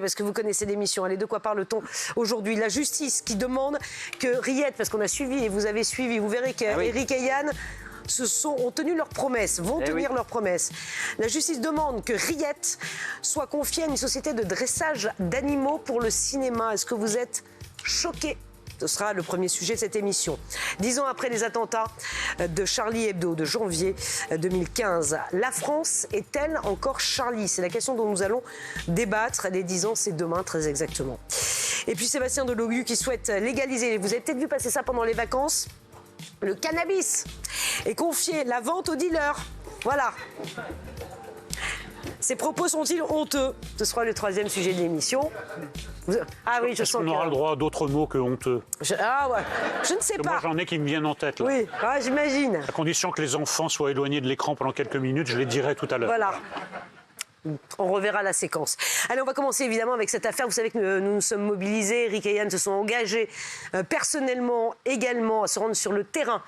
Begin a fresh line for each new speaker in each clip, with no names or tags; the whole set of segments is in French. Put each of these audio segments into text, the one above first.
Parce que vous connaissez l'émission, allez, de quoi parle-t-on aujourd'hui? La justice qui demande que Riette, parce qu'on a suivi et vous avez suivi, vous verrez qu'Éric et Yann ont tenu leurs promesses, vont tenir leurs promesses. La justice demande que Riette soit confiée à une société de dressage d'animaux pour le cinéma. Est-ce que vous êtes choqués? Ce sera le premier sujet de cette émission. 10 ans après les attentats de Charlie Hebdo de janvier 2015, la France est-elle encore Charlie? C'est la question dont nous allons débattre. Les 10 ans, c'est demain, très exactement. Et puis Sébastien Delogu qui souhaite légaliser, vous avez peut-être vu passer ça pendant les vacances, le cannabis et confier la vente aux dealers. Voilà. Ces propos sont-ils honteux? Ce sera le troisième sujet de l'émission. Ah oui, je sens
qu'on aura le droit à d'autres mots que honteux.
Ah ouais, je ne sais pas.
Moi, j'en ai qui me viennent en tête. Là.
Oui, j'imagine.
À condition que les enfants soient éloignés de l'écran pendant quelques minutes, je les dirai tout à l'heure.
Voilà. On reverra la séquence. Allez, on va commencer évidemment avec cette affaire. Vous savez que nous nous sommes mobilisés. Éric et Yann se sont engagés personnellement également à se rendre sur le terrain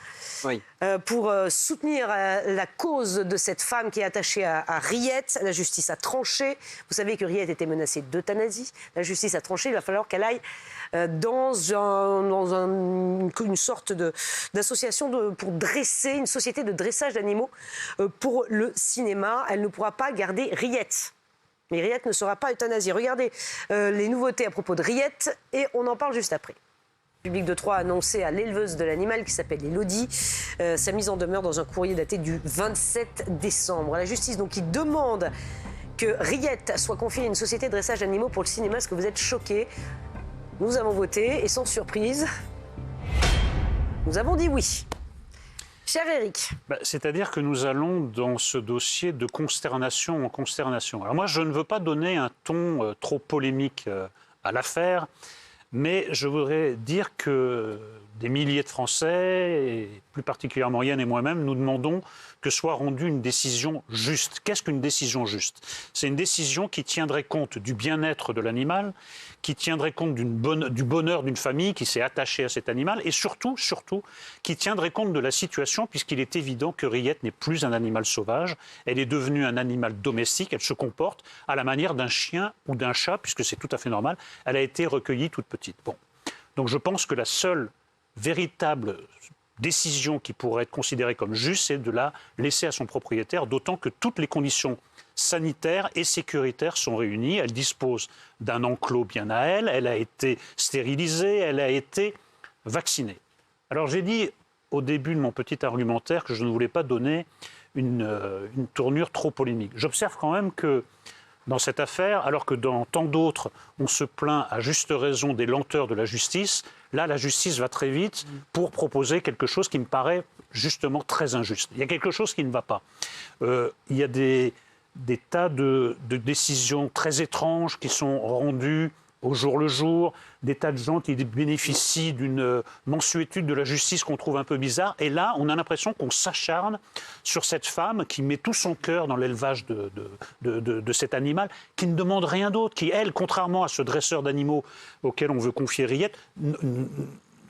pour soutenir la cause de cette femme qui est attachée à Riette. La justice a tranché. Vous savez que Riette était menacée d'euthanasie. La justice a tranché. Il va falloir qu'elle aille dans une sorte d'association pour dresser, une société de dressage d'animaux pour le cinéma. Elle ne pourra pas garder Riette. Mais Riette ne sera pas euthanasiée. Regardez les nouveautés à propos de Riette et on en parle juste après. Le public de Troyes a annoncé à l'éleveuse de l'animal qui s'appelle Élodie sa mise en demeure dans un courrier daté du 27 décembre. La justice donc qui demande que Riette soit confiée à une société de dressage d'animaux pour le cinéma. Est-ce que vous êtes choqués? Nous avons voté et sans surprise, nous avons dit oui. Cher Éric.
C'est-à-dire que nous allons dans ce dossier de consternation en consternation. Alors moi, je ne veux pas donner un ton trop polémique à l'affaire, mais je voudrais dire que des milliers de Français, et plus particulièrement Yann et moi-même, nous demandons que soit rendue une décision juste. Qu'est-ce qu'une décision juste? C'est une décision qui tiendrait compte du bien-être de l'animal, qui tiendrait compte du bonheur d'une famille qui s'est attachée à cet animal et surtout, qui tiendrait compte de la situation puisqu'il est évident que Riette n'est plus un animal sauvage. Elle est devenue un animal domestique. Elle se comporte à la manière d'un chien ou d'un chat puisque c'est tout à fait normal. Elle a été recueillie toute petite. Bon. Donc je pense que la seule véritable décision qui pourrait être considérée comme juste, c'est de la laisser à son propriétaire, d'autant que toutes les conditions sanitaires et sécuritaires sont réunies. Elle dispose d'un enclos bien à elle, elle a été stérilisée, elle a été vaccinée. Alors j'ai dit au début de mon petit argumentaire que je ne voulais pas donner une tournure trop polémique. J'observe quand même que dans cette affaire, alors que dans tant d'autres, on se plaint à juste raison des lenteurs de la justice, là, la justice va très vite pour proposer quelque chose qui me paraît justement très injuste. Il y a quelque chose qui ne va pas. Il y a des tas de décisions très étranges qui sont rendues au jour le jour, des tas de gens qui bénéficient d'une mansuétude de la justice qu'on trouve un peu bizarre. Et là, on a l'impression qu'on s'acharne sur cette femme qui met tout son cœur dans l'élevage de cet animal, qui ne demande rien d'autre, qui, elle, contrairement à ce dresseur d'animaux auquel on veut confier Riette,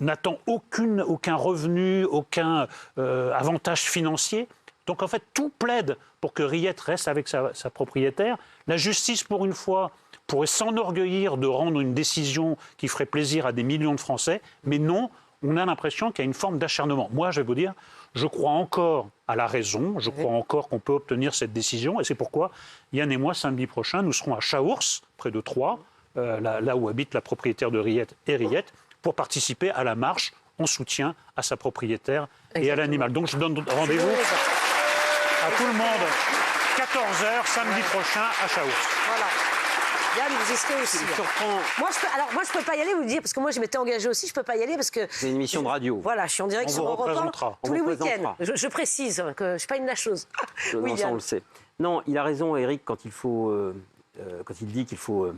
n'attend aucun revenu, aucun avantage financier. Donc en fait, tout plaide pour que Riette reste avec sa propriétaire. La justice, pour une fois, pourrait s'enorgueillir de rendre une décision qui ferait plaisir à des millions de Français, mais non, on a l'impression qu'il y a une forme d'acharnement. Moi, je vais vous dire, je crois encore à la raison, je crois encore qu'on peut obtenir cette décision, et c'est pourquoi Yann et moi, samedi prochain, nous serons à Chaours, près de Troyes, là où habite la propriétaire de Riette et Riette, pour participer à la marche en soutien à sa propriétaire et à l'animal. Donc je donne rendez-vous à tout le monde, 14h, samedi prochain, à Chaours.
Voilà. Yann, vous y serez aussi. Moi, je peux pas y aller, vous le dire, parce que moi, je m'étais engagée aussi, je peux pas y aller parce que...
C'est une émission de radio.
Voilà, je suis en direct sur Europe 1 tous les week-ends. Je précise que je suis pas une lâcheuse.
Oui, ça, on le sait. Non, il a raison, Éric, quand il dit qu'il faut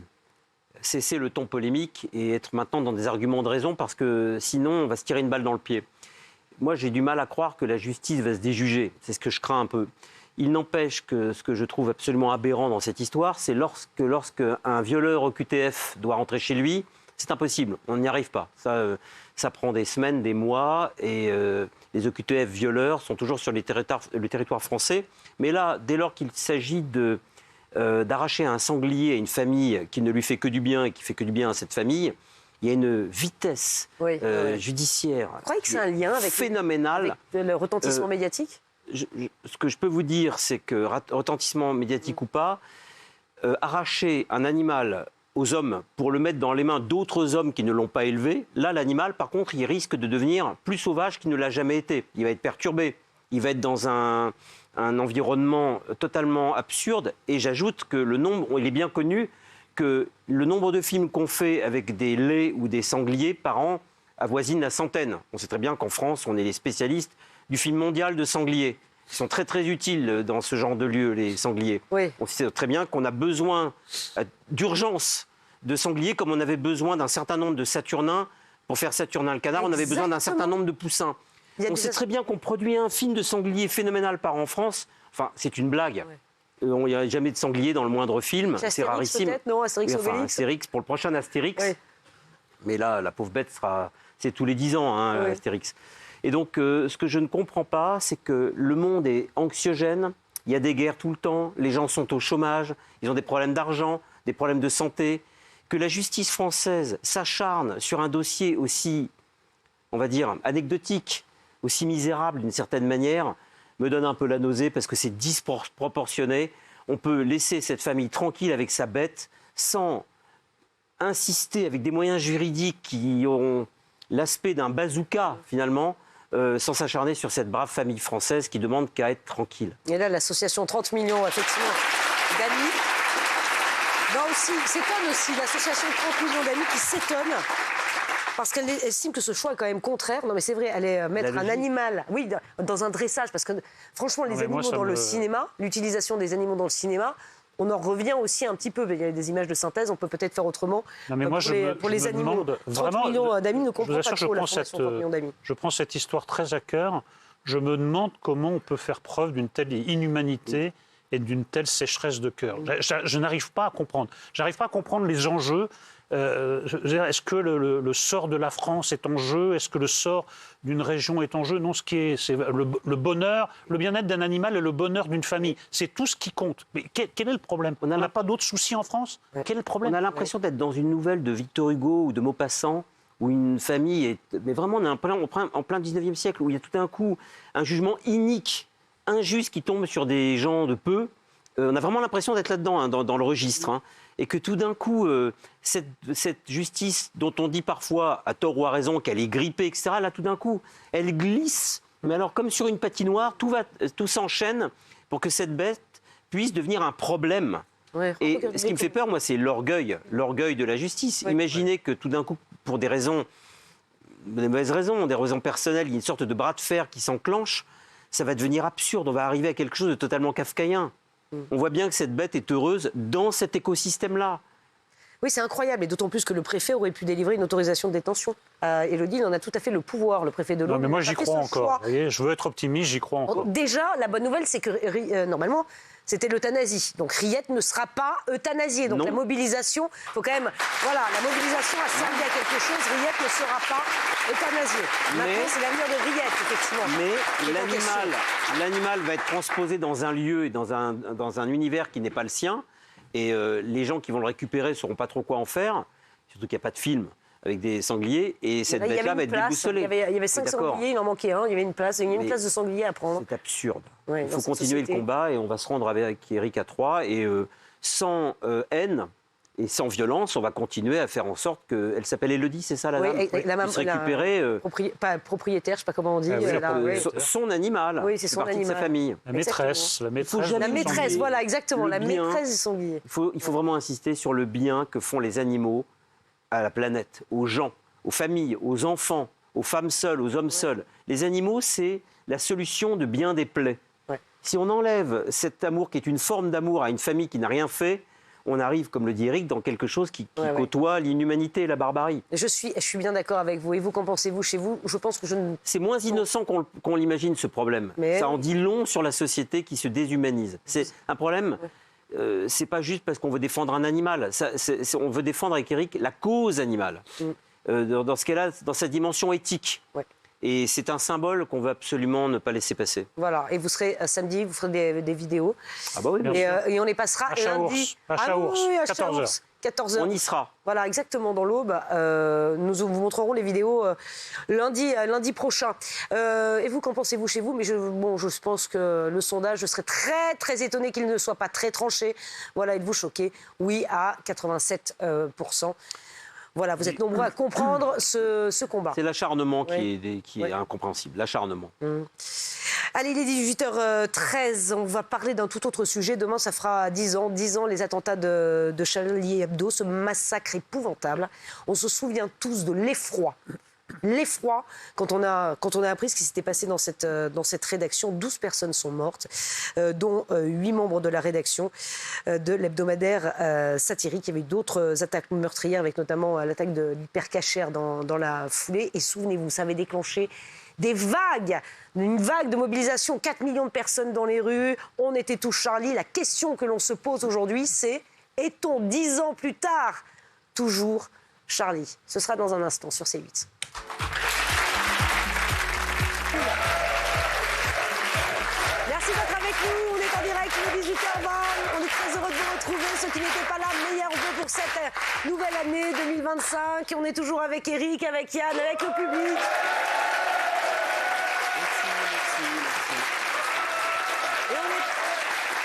cesser le ton polémique et être maintenant dans des arguments de raison, parce que sinon, on va se tirer une balle dans le pied. Moi, j'ai du mal à croire que la justice va se déjuger. C'est ce que je crains un peu. Il n'empêche que ce que je trouve absolument aberrant dans cette histoire, c'est lorsque un violeur au QTF doit rentrer chez lui, c'est impossible, on n'y arrive pas. Ça prend des semaines, des mois, et les OQTF violeurs sont toujours sur le territoire français. Mais là, dès lors qu'il s'agit d'arracher un sanglier à une famille qui ne lui fait que du bien et qui fait que du bien à cette famille, il y a une vitesse judiciaire phénoménale.
Avec le retentissement médiatique
ce que je peux vous dire, c'est que, retentissement médiatique ou pas, arracher un animal aux hommes pour le mettre dans les mains d'autres hommes qui ne l'ont pas élevé, là, l'animal, par contre, il risque de devenir plus sauvage qu'il ne l'a jamais été. Il va être perturbé. Il va être dans un environnement totalement absurde. Et j'ajoute que il est bien connu que le nombre de films qu'on fait avec des laits ou des sangliers par an avoisine la centaine. On sait très bien qu'en France, on est les spécialistes du film mondial de sangliers. Ils sont très très utiles dans ce genre de lieu, les sangliers. Oui. On sait très bien qu'on a besoin d'urgence de sangliers, comme on avait besoin d'un certain nombre de saturnins. Pour faire Saturnin le canard, on avait besoin d'un certain nombre de poussins. On sait très bien qu'on produit un film de sanglier phénoménal par an en France. Enfin, c'est une blague. Il n'y a jamais de sanglier dans le moindre film.
C'est
rarissime.
Non, Astérix,
Astérix, pour le prochain Astérix. Oui. Mais là, la pauvre bête c'est tous les 10 ans, Astérix. Et donc, ce que je ne comprends pas, c'est que le monde est anxiogène. Il y a des guerres tout le temps. Les gens sont au chômage. Ils ont des problèmes d'argent, des problèmes de santé. Que la justice française s'acharne sur un dossier aussi, on va dire, anecdotique, aussi misérable d'une certaine manière, me donne un peu la nausée parce que c'est disproportionné. On peut laisser cette famille tranquille avec sa bête sans insister avec des moyens juridiques qui ont l'aspect d'un bazooka, finalement, sans s'acharner sur cette brave famille française qui demande qu'à être tranquille.
Et là, l'association 30 millions, effectivement, d'amis. Non, aussi, s'étonne aussi, l'association 30 millions d'amis qui s'étonne parce qu'elle estime que ce choix est quand même contraire. Non, mais c'est vrai, elle est mettre un animal, oui, dans un dressage, parce que franchement, les animaux dans le cinéma, l'utilisation des animaux dans le cinéma, on en revient aussi un petit peu. Il y a des images de synthèse, on peut peut-être faire autrement.
Non, mais moi,
pour les animaux. 30 millions d'amis ne comprend pas trop la fondation 30 millions d'amis.
Je prends cette histoire très à cœur. Je me demande comment on peut faire preuve d'une telle inhumanité et d'une telle sécheresse de cœur. Je n'arrive pas à comprendre. J'arrive pas à comprendre les enjeux. Est-ce que le sort de la France est en jeu? Est-ce que le sort d'une région est en jeu? Non, c'est le bonheur, le bien-être d'un animal et le bonheur d'une famille. C'est tout ce qui compte. Mais quel est le problème? On n'a pas d'autres soucis en France? Quel est le problème?
On a l'impression d'être dans une nouvelle de Victor Hugo ou de Maupassant, où une famille est... Mais vraiment, on est en plein 19e siècle, où il y a tout d'un coup un jugement inique, injuste, qui tombe sur des gens de peu. On a vraiment l'impression d'être là-dedans, dans le registre. Et que tout d'un coup, cette justice dont on dit parfois, à tort ou à raison, qu'elle est grippée, etc., là, tout d'un coup, elle glisse. Mais alors, comme sur une patinoire, tout s'enchaîne pour que cette bête puisse devenir un problème. Ouais, et ce qui me fait peur, moi, c'est l'orgueil de la justice. Ouais, imaginez que tout d'un coup, pour des mauvaises raisons, des raisons personnelles, il y a une sorte de bras de fer qui s'enclenche, ça va devenir absurde. On va arriver à quelque chose de totalement kafkaïen. On voit bien que cette bête est heureuse dans cet écosystème-là.
Oui, c'est incroyable, et d'autant plus que le préfet aurait pu délivrer une autorisation de détention. Élodie, il en a tout à fait le pouvoir, le préfet de l'Aube.
Non, mais moi, j'y crois encore. Vous voyez, je veux être optimiste, j'y crois encore.
Déjà, la bonne nouvelle, c'est que, normalement, c'était l'euthanasie. Donc, Riette ne sera pas euthanasiée. Donc, la mobilisation, il faut quand même... Voilà, la mobilisation a servi à quelque chose. Riette ne sera pas euthanasiée. Maintenant, c'est l'avenir de Riette, effectivement.
Mais l'animal va être transposé dans un lieu et dans un univers qui n'est pas le sien. Et les gens qui vont le récupérer ne sauront pas trop quoi en faire. Surtout qu'il n'y a pas de film avec des sangliers. Et cette bête-là va être déboussolée.
Il y avait 5 sangliers, il en manquait un. Il y avait une place de sanglier à prendre.
C'est absurde. Il faut continuer le combat et on va se rendre avec Éric à Troyes. Et sans haine et sans violence, on va continuer à faire en sorte qu'elle s'appelle Élodie, c'est ça la dame?
La maman récupérer... Pas propriétaire, je ne sais pas comment on dit.
Son animal.
Oui, c'est son animal.
De sa famille.
La maîtresse.
La maîtresse, voilà, exactement. La maîtresse du sanglier.
Il faut vraiment insister sur le bien que font les animaux à la planète, aux gens, aux familles, aux enfants, aux femmes seules, aux hommes seuls. Les animaux, c'est la solution de bien des plaies. Ouais. Si on enlève cet amour qui est une forme d'amour à une famille qui n'a rien fait, on arrive, comme le dit Éric, dans quelque chose qui côtoie l'inhumanité et la barbarie.
Je suis bien d'accord avec vous. Et vous, qu'en pensez-vous chez vous? Je pense que
c'est moins innocent qu'on l'imagine, ce problème. Ça en dit long sur la société qui se déshumanise. C'est un problème... c'est pas juste parce qu'on veut défendre un animal. On veut défendre avec Éric la cause animale. Dans ce qu'elle a, dans sa dimension éthique. Ouais. Et c'est un symbole qu'on veut absolument ne pas laisser passer.
Voilà, et vous serez samedi, vous ferez des vidéos.
Ah bah oui, bien sûr.
Et on les passera
À
lundi.
Chaours,
Oui, à
14
Chaours, 14 heures.
On y sera.
Voilà, exactement, dans l'Aube. Nous vous montrerons les vidéos lundi prochain. Et vous, qu'en pensez-vous chez vous? Mais je pense que le sondage, je serais très, très étonné qu'il ne soit pas très tranché. Voilà, êtes-vous choqué? Oui, à 87%. Voilà, vous êtes nombreux à comprendre ce combat.
C'est l'acharnement qui est incompréhensible, l'acharnement.
Allez, il est 18h13, on va parler d'un tout autre sujet. Demain, ça fera 10 ans les attentats de Charlie Hebdo, ce massacre épouvantable. On se souvient tous de l'effroi. L'effroi quand on a appris ce qui s'était passé dans cette rédaction. 12 personnes sont mortes, dont 8 membres de la rédaction de l'hebdomadaire satirique. Il y avait eu d'autres attaques meurtrières, avec notamment l'attaque de l'hypercachère dans la foulée. Et souvenez-vous, ça avait déclenché une vague de mobilisation, 4 millions de personnes dans les rues. On était tous Charlie. La question que l'on se pose aujourd'hui, c'est: est-on 10 ans plus tard toujours Charlie? Ce sera dans un instant sur C8. Merci d'être avec nous. On est en direct, il est 18h20. On est très heureux de vous retrouver. Ceux qui n'étaient pas là, meilleurs vœux pour cette nouvelle année 2025. On est toujours avec Eric, avec Yann, avec le public.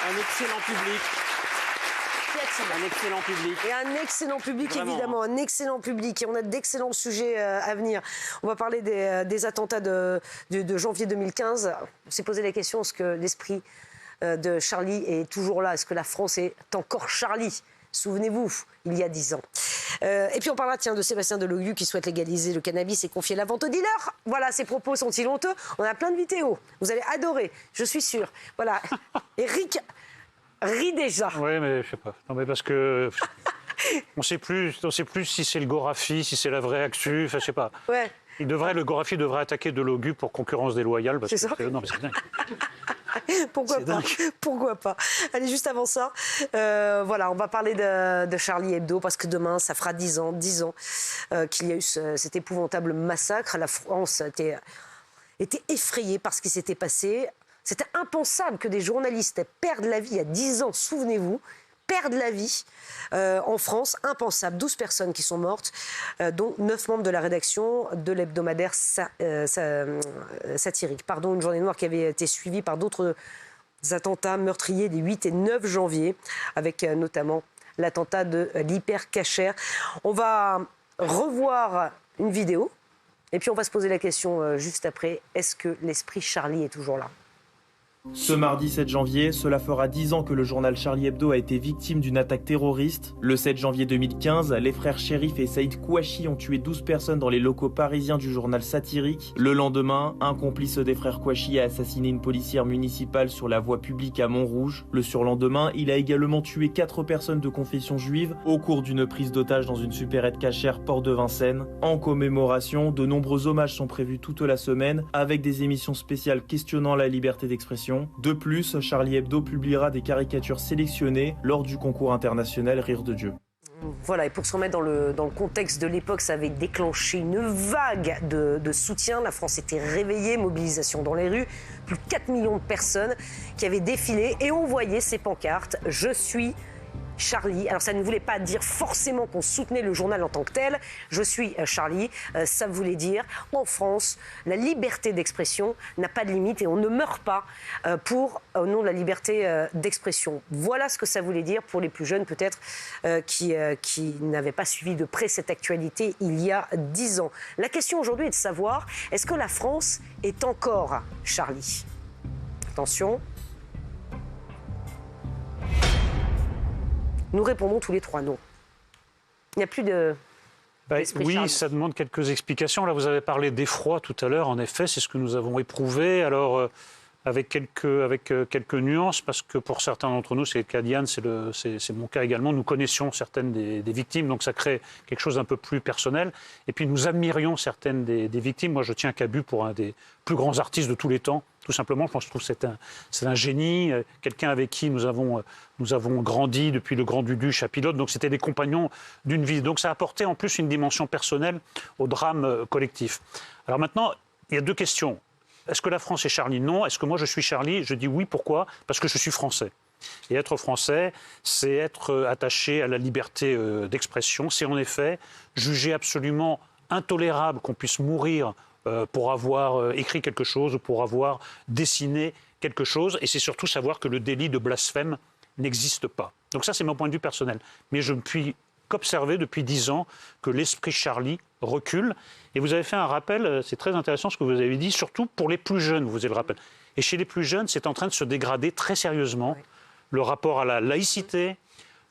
Un excellent public. Un excellent public.
Et un excellent public, vraiment. Évidemment, un excellent public. Et on a d'excellents sujets à venir. On va parler des attentats de janvier 2015. On s'est posé la question, est-ce que l'esprit de Charlie est toujours là? Est-ce que la France est encore Charlie? Souvenez-vous, il y a 10 ans. Et puis on parlera de Sébastien Delogu qui souhaite légaliser le cannabis et confier la vente aux dealers. Voilà, ses propos sont-ils honteux? On a plein de vidéos. Vous allez adorer, je suis sûre. Voilà, Eric rit déjà.
Oui, mais je sais pas. Non, mais parce que on sait plus si c'est le Gorafi, si c'est la vraie actu. Enfin, je sais pas.
Ouais.
Le Gorafi devrait attaquer Delogu pour concurrence déloyale.
C'est ça.
Non, mais c'est dingue.
Pourquoi pas? Pourquoi pas? Allez, juste avant ça, voilà, on va parler de Charlie Hebdo, parce que demain, ça fera 10 ans qu'il y a eu cet épouvantable massacre. La France était effrayée par ce qui s'était passé. C'était impensable que des journalistes perdent la vie il y a 10 ans, souvenez-vous, perdent la vie en France, impensable. 12 personnes qui sont mortes, dont 9 membres de la rédaction de l'hebdomadaire satirique. Pardon, une journée noire qui avait été suivie par d'autres attentats meurtriers des 8 et 9 janvier, avec notamment l'attentat de l'hypercachère. On va revoir une vidéo, et puis on va se poser la question juste après, est-ce que l'esprit Charlie est toujours là ?
Ce mardi 7 janvier, cela fera 10 ans que le journal Charlie Hebdo a été victime d'une attaque terroriste. Le 7 janvier 2015, les frères Chérif et Saïd Kouachi ont tué 12 personnes dans les locaux parisiens du journal satirique. Le lendemain, un complice des frères Kouachi a assassiné une policière municipale sur la voie publique à Montrouge. Le surlendemain, il a également tué 4 personnes de confession juive au cours d'une prise d'otage dans une supérette cachère porte de Vincennes. En commémoration, de nombreux hommages sont prévus toute la semaine avec des émissions spéciales questionnant la liberté d'expression. De plus, Charlie Hebdo publiera des caricatures sélectionnées lors du concours international Rire de Dieu.
Voilà, et pour se remettre dans le contexte de l'époque, ça avait déclenché une vague de soutien. La France était réveillée, mobilisation dans les rues, plus de 4 millions de personnes qui avaient défilé et on voyait ces pancartes « Je suis Charlie ». Alors ça ne voulait pas dire forcément qu'on soutenait le journal en tant que tel. Je suis Charlie, ça voulait dire en France, la liberté d'expression n'a pas de limite et on ne meurt pas au nom de la liberté d'expression. Voilà ce que ça voulait dire pour les plus jeunes peut-être qui n'avaient pas suivi de près cette actualité il y a 10 ans. La question aujourd'hui est de savoir, est-ce que la France est encore Charlie? Attention. Nous répondons tous les 3 non. Il n'y a plus de...
Oui,
Charlie.
ça demande quelques explications. Là, vous avez parlé d'effroi tout à l'heure. En effet, c'est ce que nous avons éprouvé. Alors, avec quelques nuances, parce que pour certains d'entre nous, c'est le cas d'Yann, c'est mon cas également, nous connaissions certaines des victimes, donc ça crée quelque chose d'un peu plus personnel. Et puis, nous admirions certaines des victimes. Moi, je tiens Cabu pour un des plus grands artistes de tous les temps. Tout simplement, je trouve que c'est un génie, quelqu'un avec qui nous avons grandi depuis le Grand Duduche à Pilote. Donc, c'était des compagnons d'une vie. Donc, ça a apporté en plus une dimension personnelle au drame collectif. Alors maintenant, il y a deux questions. Est-ce que la France est Charlie? Non. Est-ce que moi je suis Charlie? Je dis oui. Pourquoi? Parce que je suis français. Et être français, c'est être attaché à la liberté d'expression. C'est en effet juger absolument intolérable qu'on puisse mourir pour avoir écrit quelque chose ou pour avoir dessiné quelque chose. Et c'est surtout savoir que le délit de blasphème n'existe pas. Donc ça, c'est mon point de vue personnel. Mais je ne puis qu'observer depuis 10 ans que l'esprit Charlie recule. Et vous avez fait un rappel, c'est très intéressant ce que vous avez dit, surtout pour les plus jeunes, vous avez le rappel. Et chez les plus jeunes, c'est en train de se dégrader très sérieusement. Oui. Le rapport à la laïcité,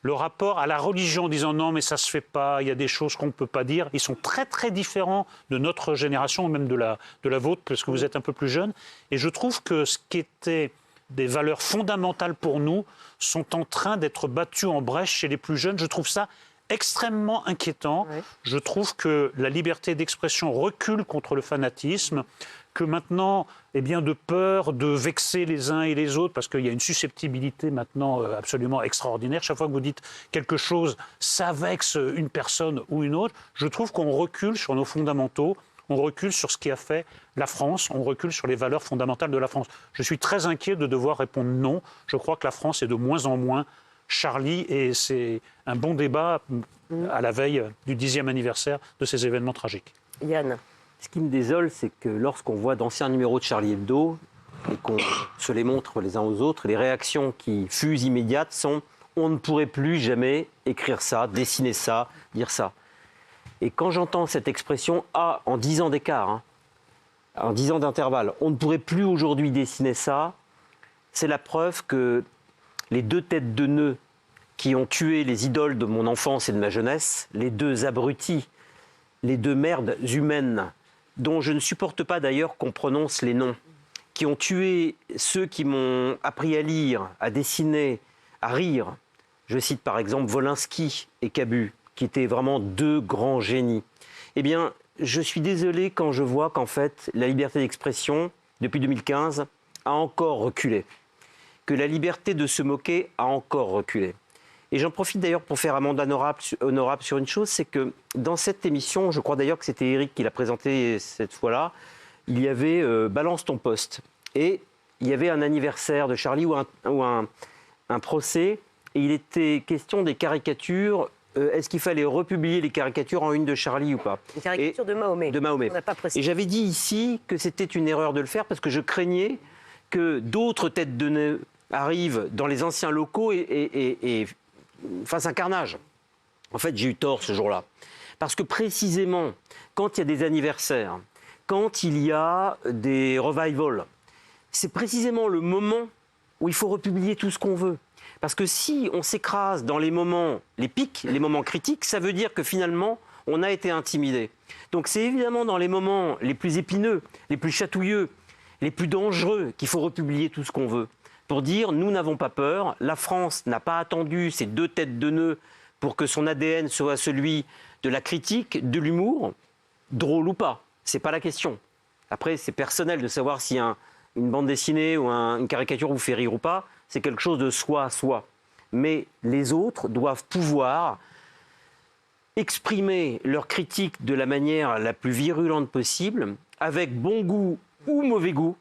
le rapport à la religion, en disant non mais ça se fait pas, il y a des choses qu'on ne peut pas dire. Ils sont très très différents de notre génération, même de la vôtre, parce que vous êtes un peu plus jeune. Et je trouve que ce qui était des valeurs fondamentales pour nous sont en train d'être battues en brèche chez les plus jeunes. Je trouve ça extrêmement inquiétant. Oui. Je trouve que la liberté d'expression recule contre le fanatisme, que maintenant, eh bien, de peur de vexer les uns et les autres, parce qu'il y a une susceptibilité maintenant absolument extraordinaire. Chaque fois que vous dites quelque chose, ça vexe une personne ou une autre. Je trouve qu'on recule sur nos fondamentaux, on recule sur ce qui a fait la France, on recule sur les valeurs fondamentales de la France. Je suis très inquiet de devoir répondre non. Je crois que la France est de moins en moins Charlie, et c'est un bon débat à la veille du 10e anniversaire de ces événements tragiques.
Yann.
Ce qui me désole, c'est que lorsqu'on voit d'anciens numéros de Charlie Hebdo et qu'on se les montre les uns aux autres, les réactions qui fusent immédiates sont « on ne pourrait plus jamais écrire ça, dessiner ça, dire ça ». Et quand j'entends cette expression « ah, en 10 ans d'écart, en 10 ans d'intervalle, on ne pourrait plus aujourd'hui dessiner ça », c'est la preuve que les deux têtes de nœuds qui ont tué les idoles de mon enfance et de ma jeunesse, les deux abrutis, les deux merdes humaines, dont je ne supporte pas d'ailleurs qu'on prononce les noms, qui ont tué ceux qui m'ont appris à lire, à dessiner, à rire. Je cite par exemple Wolinski et Cabu, qui étaient vraiment deux grands génies. Eh bien, je suis désolé quand je vois qu'en fait, la liberté d'expression, depuis 2015, a encore reculé. Que la liberté de se moquer a encore reculé. Et j'en profite d'ailleurs pour faire amende honorable sur une chose, c'est que dans cette émission, je crois d'ailleurs que c'était Eric qui l'a présenté cette fois-là, il y avait Balance ton poste. Et il y avait un anniversaire de Charlie ou un procès, et il était question des caricatures. Est-ce qu'il fallait republier les caricatures en une de Charlie ou pas?
Les caricatures de Mahomet.
De Mahomet.
On n'a pas précisé.
Et j'avais dit ici que c'était une erreur de le faire parce que je craignais que d'autres têtes de nœud arrivent dans les anciens locaux et fassent un carnage. En fait, j'ai eu tort ce jour-là. Parce que précisément, quand il y a des anniversaires, quand il y a des revivals, c'est précisément le moment où il faut republier tout ce qu'on veut. Parce que si on s'écrase dans les moments, les pics, les moments critiques, ça veut dire que finalement, on a été intimidé. Donc c'est évidemment dans les moments les plus épineux, les plus chatouilleux, les plus dangereux qu'il faut republier tout ce qu'on veut. Pour dire, nous n'avons pas peur, la France n'a pas attendu ces deux têtes de nœud pour que son ADN soit celui de la critique, de l'humour, drôle ou pas. C'est pas la question. Après, c'est personnel de savoir si une bande dessinée ou une caricature vous fait rire ou pas. C'est quelque chose de soi à soi. Mais les autres doivent pouvoir exprimer leur critique de la manière la plus virulente possible, avec bon goût ou mauvais goût,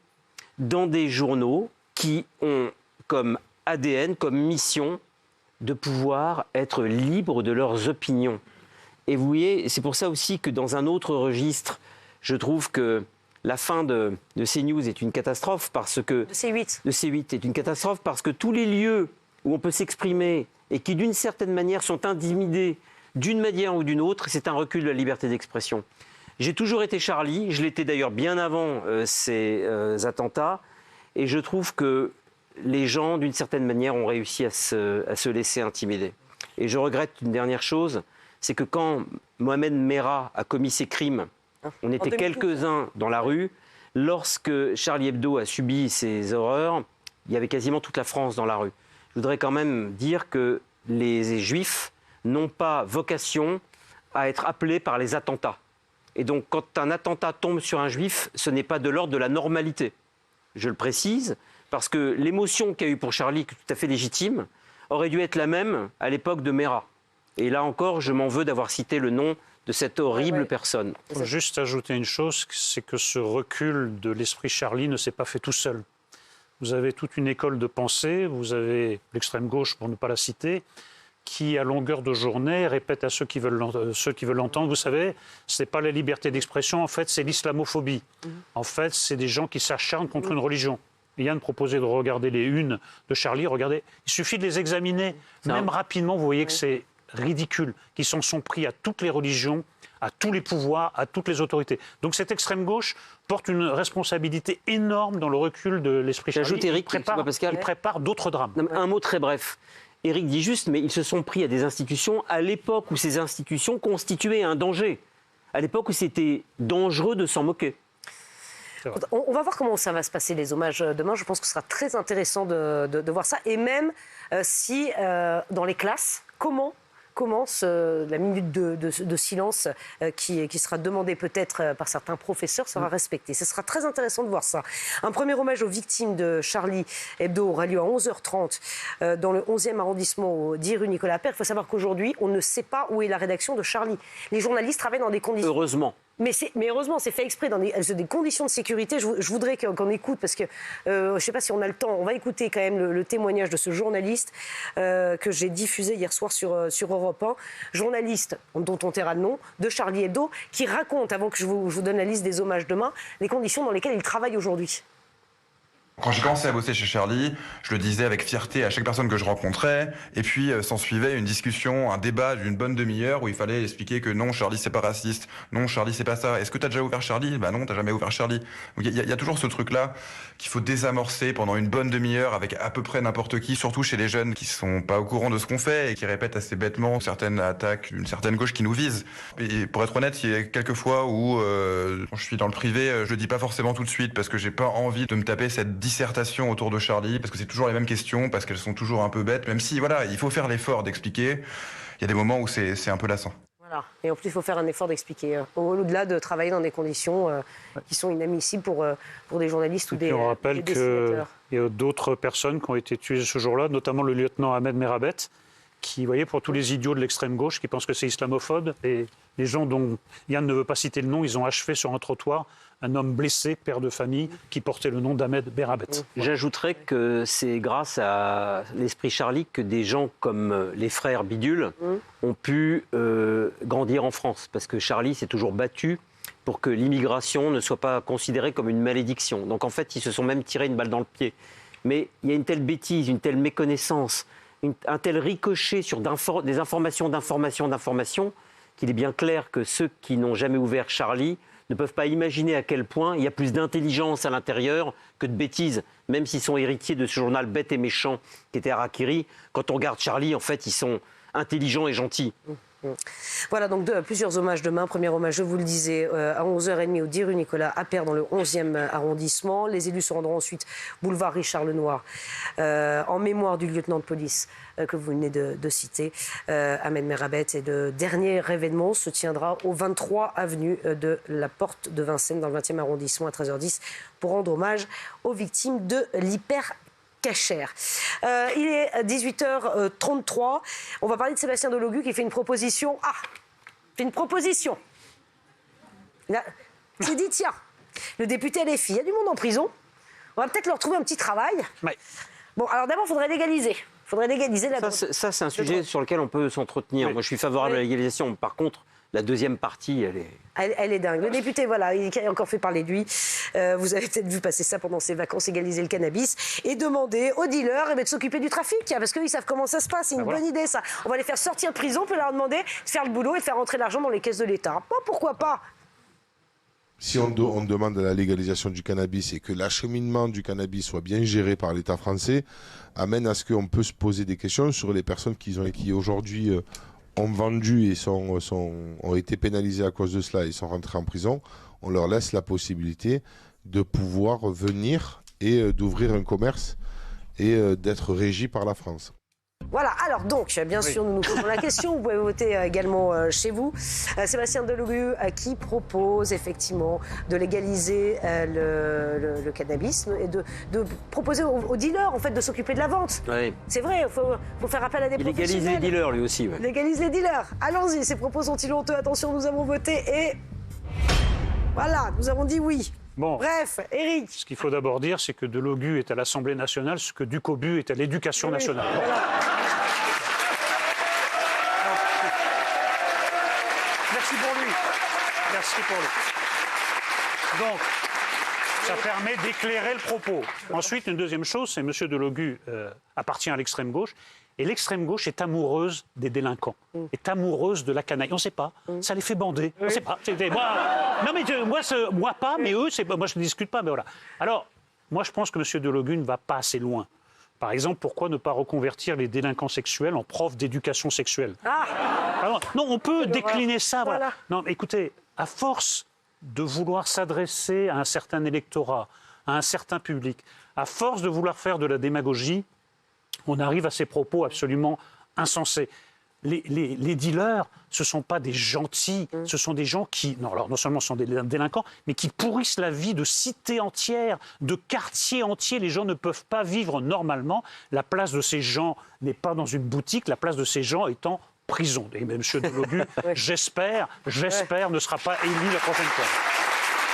dans des journaux qui ont comme ADN, comme mission, de pouvoir être libres de leurs opinions. Et vous voyez, c'est pour ça aussi que dans un autre registre, je trouve que la fin de CNews est une catastrophe parce que...
De C8.
De C8 est une catastrophe parce que tous les lieux où on peut s'exprimer et qui, d'une certaine manière, sont intimidés d'une manière ou d'une autre, c'est un recul de la liberté d'expression. J'ai toujours été Charlie, je l'étais d'ailleurs bien avant ces attentats, et je trouve que les gens, d'une certaine manière, ont réussi à se laisser intimider. Et je regrette une dernière chose, c'est que quand Mohamed Merah a commis ses crimes, on était quelques-uns dans la rue. Lorsque Charlie Hebdo a subi ces horreurs, il y avait quasiment toute la France dans la rue. Je voudrais quand même dire que les Juifs n'ont pas vocation à être appelés par les attentats. Et donc, quand un attentat tombe sur un Juif, ce n'est pas de l'ordre de la normalité. Je le précise, parce que l'émotion qu'il y a eu pour Charlie, qui est tout à fait légitime, aurait dû être la même à l'époque de Merah. Et là encore, je m'en veux d'avoir cité le nom de cette horrible personne.
Il faut juste ajouter une chose, c'est que ce recul de l'esprit Charlie ne s'est pas fait tout seul. Vous avez toute une école de pensée, vous avez l'extrême gauche, pour ne pas la citer, qui, à longueur de journée, répète à ceux qui veulent l'entendre, vous savez, ce n'est pas la liberté d'expression, en fait, c'est l'islamophobie. En fait, c'est des gens qui s'acharnent contre une religion. Yann proposait de regarder les unes de Charlie, regardez, il suffit de les examiner, même rapidement, vous voyez que c'est ridicule, qu'ils s'en sont pris à toutes les religions, à tous les pouvoirs, à toutes les autorités. Donc cette extrême gauche porte une responsabilité énorme dans le recul de l'esprit Charlie.
J'ajoute, Éric,
il prépare d'autres drames.
Un mot très bref. Éric dit juste, mais ils se sont pris à des institutions à l'époque où ces institutions constituaient un danger. À l'époque où c'était dangereux de s'en moquer.
On va voir comment ça va se passer, les hommages demain. Je pense que ce sera très intéressant de voir ça. Et même si, dans les classes, comment la minute de silence qui sera demandée peut-être par certains professeurs sera respectée. Ce sera très intéressant de voir ça. Un premier hommage aux victimes de Charlie Hebdo aura lieu à 11h30 dans le 11e arrondissement au 10 rue Nicolas Appert. Il faut savoir qu'aujourd'hui, on ne sait pas où est la rédaction de Charlie. Les journalistes travaillent dans des conditions...
Heureusement.
Mais heureusement, c'est fait exprès dans des conditions de sécurité. Je voudrais qu'on écoute, parce que je ne sais pas si on a le temps, on va écouter quand même le témoignage de ce journaliste que j'ai diffusé hier soir sur Europe 1. Journaliste dont on taira le nom, de Charlie Hebdo, qui raconte, avant que je vous donne la liste des hommages demain, les conditions dans lesquelles il travaille aujourd'hui.
Quand j'ai commencé à bosser chez Charlie, je le disais avec fierté à chaque personne que je rencontrais, et puis s'en suivait une discussion, un débat d'une bonne demi-heure où il fallait expliquer que non, Charlie c'est pas raciste, non, Charlie c'est pas ça. Est-ce que t'as déjà ouvert Charlie? Bah non, t'as jamais ouvert Charlie. Donc il y a toujours ce truc-là qu'il faut désamorcer pendant une bonne demi-heure avec à peu près n'importe qui, surtout chez les jeunes qui sont pas au courant de ce qu'on fait et qui répètent assez bêtement certaines attaques d'une certaine gauche qui nous vise. Et pour être honnête, il y a quelques fois où quand je suis dans le privé, je le dis pas forcément tout de suite parce que j'ai pas envie de me taper cette dissertation autour de Charlie, parce que c'est toujours les mêmes questions, parce qu'elles sont toujours un peu bêtes, même si voilà, il faut faire l'effort d'expliquer. Il y a des moments où c'est un peu lassant.
Voilà. Et en plus, il faut faire un effort d'expliquer, au-delà de travailler dans des conditions qui sont inadmissibles pour des journalistes ou des dessinateurs.
On rappelle qu'il y a d'autres personnes qui ont été tuées ce jour-là, notamment le lieutenant Ahmed Merabet, qui, vous voyez, pour tous les idiots de l'extrême gauche qui pensent que c'est islamophobe, et les gens dont Yann ne veut pas citer le nom, ils ont achevé sur un trottoir un homme blessé, père de famille, qui portait le nom d'Ahmed Merabet.
J'ajouterais que c'est grâce à l'esprit Charlie que des gens comme les frères Bidule ont pu grandir en France. Parce que Charlie s'est toujours battu pour que l'immigration ne soit pas considérée comme une malédiction. Donc en fait, ils se sont même tirés une balle dans le pied. Mais il y a une telle bêtise, une telle méconnaissance, un tel ricochet sur des informations qu'il est bien clair que ceux qui n'ont jamais ouvert Charlie ne peuvent pas imaginer à quel point il y a plus d'intelligence à l'intérieur que de bêtises, même s'ils sont héritiers de ce journal bête et méchant qui était Harakiri. Quand on regarde Charlie, en fait, ils sont intelligents et gentils.
Voilà, donc plusieurs hommages demain. Premier hommage, je vous le disais, à 11h30 au 10 rue Nicolas Appert dans le 11e arrondissement. Les élus se rendront ensuite boulevard Richard Lenoir en mémoire du lieutenant de police que vous venez de citer, Ahmed Merabet. Et le dernier événement se tiendra au 23 avenue de la Porte de Vincennes dans le 20e arrondissement à 13h10 pour rendre hommage aux victimes de l'hypercachère. Il est 18h33. On va parler de Sébastien Delogu qui fait une proposition. Fait une proposition. C'est dit, tiens, le député LFI, il y a du monde en prison. On va peut-être leur trouver un petit travail. Ouais. Bon, alors d'abord, il faudrait légaliser. Il faudrait légaliser la drogue.
Ça, c'est un sujet sur lequel on peut s'entretenir. Oui. Moi, je suis favorable à la légalisation. Par contre, la deuxième partie,
elle est dingue. Le député, voilà, il a encore fait parler de lui. Vous avez peut-être vu passer ça pendant ses vacances, égaliser le cannabis et demander aux dealers de s'occuper du trafic, parce qu'ils savent comment ça se passe. C'est une bonne idée, ça. On va les faire sortir de prison, on peut leur demander de faire le boulot et de faire rentrer l'argent dans les caisses de l'État. Pourquoi pas?
Si on demande la légalisation du cannabis et que l'acheminement du cannabis soit bien géré par l'État français, amène à ce qu'on peut se poser des questions sur les personnes qui aujourd'hui ont vendu et ont été pénalisés à cause de cela et sont rentrés en prison. On leur laisse la possibilité de pouvoir venir et d'ouvrir un commerce et d'être régis par la France.
Voilà, alors donc, bien sûr, nous nous posons la question, vous pouvez voter également chez vous. Sébastien Delogu qui propose effectivement de légaliser le cannabis et de proposer aux dealers en fait, de s'occuper de la vente.
Oui.
C'est vrai, il faut faire appel à des professionnels.
Il légalise les dealers lui aussi. Ouais.
Légalise les dealers. Allons-y, ces propos sont-ils honteux? Attention, nous avons voté et voilà, nous avons dit oui.
Bon.
Bref, Éric.
Ce qu'il faut d'abord dire, c'est que Delogu est à l'Assemblée nationale, ce que Ducobu est à l'Éducation nationale.
Voilà.
Merci pour lui. Merci pour lui. Donc, ça permet d'éclairer le propos. Ensuite, une deuxième chose, c'est que M. Delogu appartient à l'extrême gauche. Et l'extrême gauche est amoureuse des délinquants, est amoureuse de la canaille. On ne sait pas, ça les fait bander. On ne sait pas. Non mais moi pas, mais eux, moi je ne discute pas. Mais voilà. Alors, moi je pense que M. Delogu ne va pas assez loin. Par exemple, pourquoi ne pas reconvertir les délinquants sexuels en profs d'éducation sexuelle? Alors, non, on peut décliner ça. Voilà. Non, mais écoutez, à force de vouloir s'adresser à un certain électorat, à un certain public, à force de vouloir faire de la démagogie, on arrive à ces propos absolument insensés. Les dealers, ce ne sont pas des gentils, ce sont des gens qui, non seulement sont des délinquants, mais qui pourrissent la vie de cités entières, de quartiers entiers. Les gens ne peuvent pas vivre normalement. La place de ces gens n'est pas dans une boutique, la place de ces gens est en prison. Et M. Delogu, j'espère, ne sera pas élu la prochaine fois.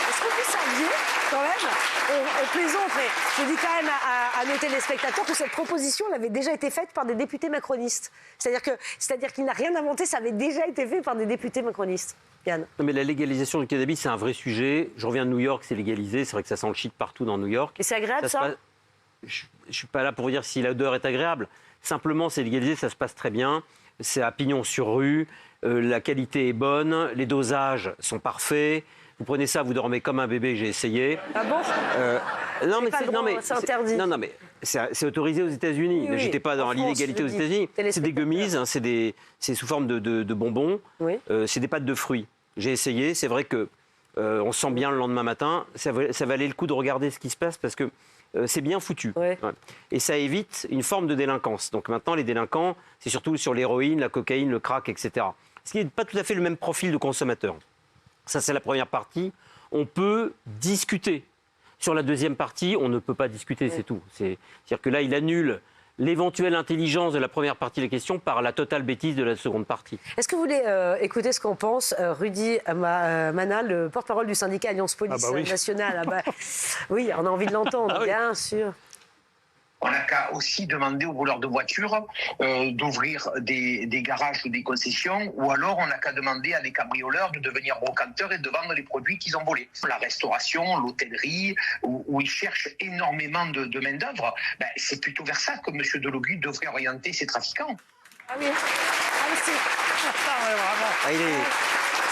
Est-ce que vous saviez, quand même, on plaisante, mais je dis quand même à nos téléspectateurs que cette proposition elle avait déjà été faite par des députés macronistes. C'est-à-dire qu'il n'a rien inventé, ça avait déjà été fait par des députés macronistes. Yann.
Non, mais la légalisation du cannabis, c'est un vrai sujet. Je reviens de New York, c'est légalisé. C'est vrai que ça sent le shit partout dans New York.
Et c'est agréable, ça
Je ne suis pas là pour vous dire si l'odeur est agréable. Simplement, c'est légalisé, ça se passe très bien. C'est à pignon sur rue. La qualité est bonne. Les dosages sont parfaits. Vous prenez ça, vous dormez comme un bébé, j'ai essayé.
Ah bon
Non, mais
c'est interdit.
Non, mais c'est autorisé aux États-Unis. Ne jetez pas dans l'illégalité aux États-Unis. C'est des gummies, hein, c'est sous forme de bonbons. Oui. C'est des pâtes de fruits. J'ai essayé, c'est vrai que on se sent bien le lendemain matin. Ça valait le coup de regarder ce qui se passe parce que c'est bien foutu. Ouais. Ouais. Et ça évite une forme de délinquance. Donc maintenant, les délinquants, c'est surtout sur l'héroïne, la cocaïne, le crack, etc. Ce qui n'est pas tout à fait le même profil de consommateur. Ça, c'est la première partie. On peut discuter. Sur la deuxième partie, on ne peut pas discuter, c'est tout. C'est-à-dire que là, il annule l'éventuelle intelligence de la première partie de la question par la totale bêtise de la seconde partie.
Est-ce que vous voulez écouter ce qu'en pense Rudy Manal, le porte-parole du syndicat Alliance Police Nationale? Oui, on a envie de l'entendre, bien sûr.
On n'a qu'à aussi demander aux voleurs de voitures d'ouvrir des garages ou des concessions, ou alors on n'a qu'à demander à des cambrioleurs de devenir brocanteurs et de vendre les produits qu'ils ont volés. La restauration, l'hôtellerie, où ils cherchent énormément de main-d'œuvre, c'est plutôt vers ça que M. Delogu devrait orienter ses trafiquants.
Ah oui,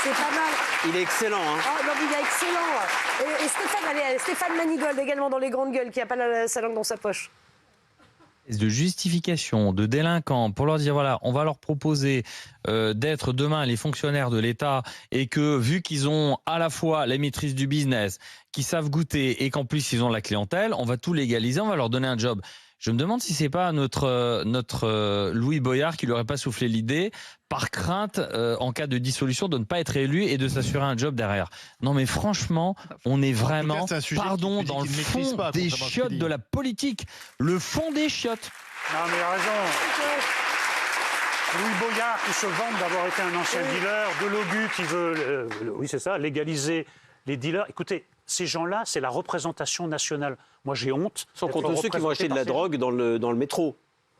c'est pas mal.
Il est excellent. Hein.
Oh, non, il est excellent. Et Stéphane Manigold, également dans les grandes gueules, qui n'a pas sa langue dans sa poche.
De justification de délinquants pour leur dire voilà, on va leur proposer d'être demain les fonctionnaires de l'État et que vu qu'ils ont à la fois la maîtrise du business, qu'ils savent goûter et qu'en plus ils ont la clientèle, on va tout légaliser, on va leur donner un job. Je me demande si c'est pas notre Louis Boyard qui lui aurait pas soufflé l'idée par crainte en cas de dissolution de ne pas être élu et de s'assurer un job derrière. Non mais franchement, on est vraiment, pardon, dans le fond des chiottes de la politique. Le fond des chiottes.
Non mais il a raison. Louis Boyard qui se vante d'avoir été un ancien dealer, Delogu qui veut, oui c'est ça, légaliser les dealers. Écoutez, ces gens-là, c'est la représentation nationale. Moi, j'ai honte.
Sans compter ceux qui vont acheter de la drogue dans le métro.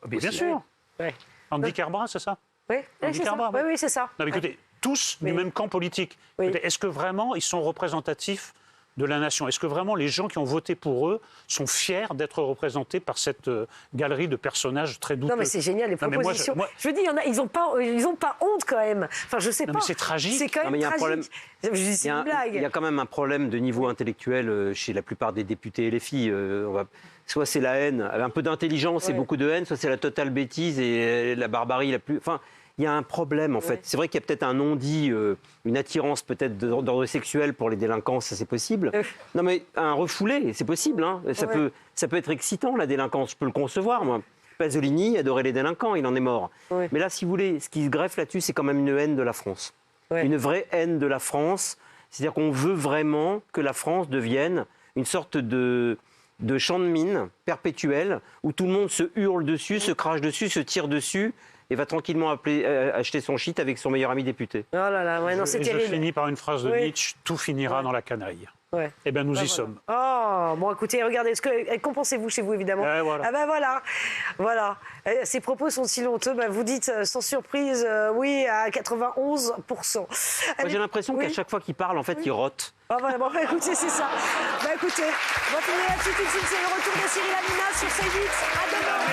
Bien sûr. Ouais. Andy Kerbrat, c'est ça?
Oui, c'est ça.
Non, mais écoutez, tous du même camp politique. Oui. Est-ce que vraiment ils sont représentatifs de la nation? Est-ce que vraiment les gens qui ont voté pour eux sont fiers d'être représentés par cette galerie de personnages très douteux?
Non mais c'est génial les propositions. Je veux dire, ils ont pas honte quand même. Enfin je sais pas.
Mais c'est tragique.
C'est quand même tragique.
Il y a quand même un problème de niveau intellectuel chez la plupart des députés et les filles. Soit c'est la haine, un peu d'intelligence et beaucoup de haine, soit c'est la totale bêtise et la barbarie la plus. Enfin, il y a un problème en fait. C'est vrai qu'il y a peut-être un non-dit, une attirance peut-être d'ordre sexuel pour les délinquants, ça c'est possible. Non mais un refoulé, c'est possible. Hein. Ça peut être excitant la délinquance, je peux le concevoir moi. Pasolini adorait les délinquants, il en est mort.
Oui.
Mais là, si vous voulez, ce qui se greffe là-dessus, c'est quand même une haine de la France.
Ouais.
Une vraie haine de la France. C'est-à-dire qu'on veut vraiment que la France devienne une sorte de champ de mine perpétuel où tout le monde se hurle dessus, se crache dessus, se tire dessus et va tranquillement acheter son shit avec son meilleur ami député.
Oh là là, ouais, non, c'est terrible.
Je finis par une phrase de Nietzsche, tout finira dans la canaille.
Ouais.
Eh bien, nous y
voilà.
sommes.
Oh, bon, écoutez, regardez, qu'en pensez-vous chez vous, évidemment?
Voilà.
Ah ben voilà. Ces propos sont si honteux, vous dites sans surprise, oui, à 91%.
Moi, j'ai l'impression qu'à chaque fois qu'il parle, en fait, il rote.
Ah voilà, bon, écoutez, c'est ça. Écoutez, on va finir là-dessus tout de suite, c'est le retour de Cyril Hanouna sur C8. À demain.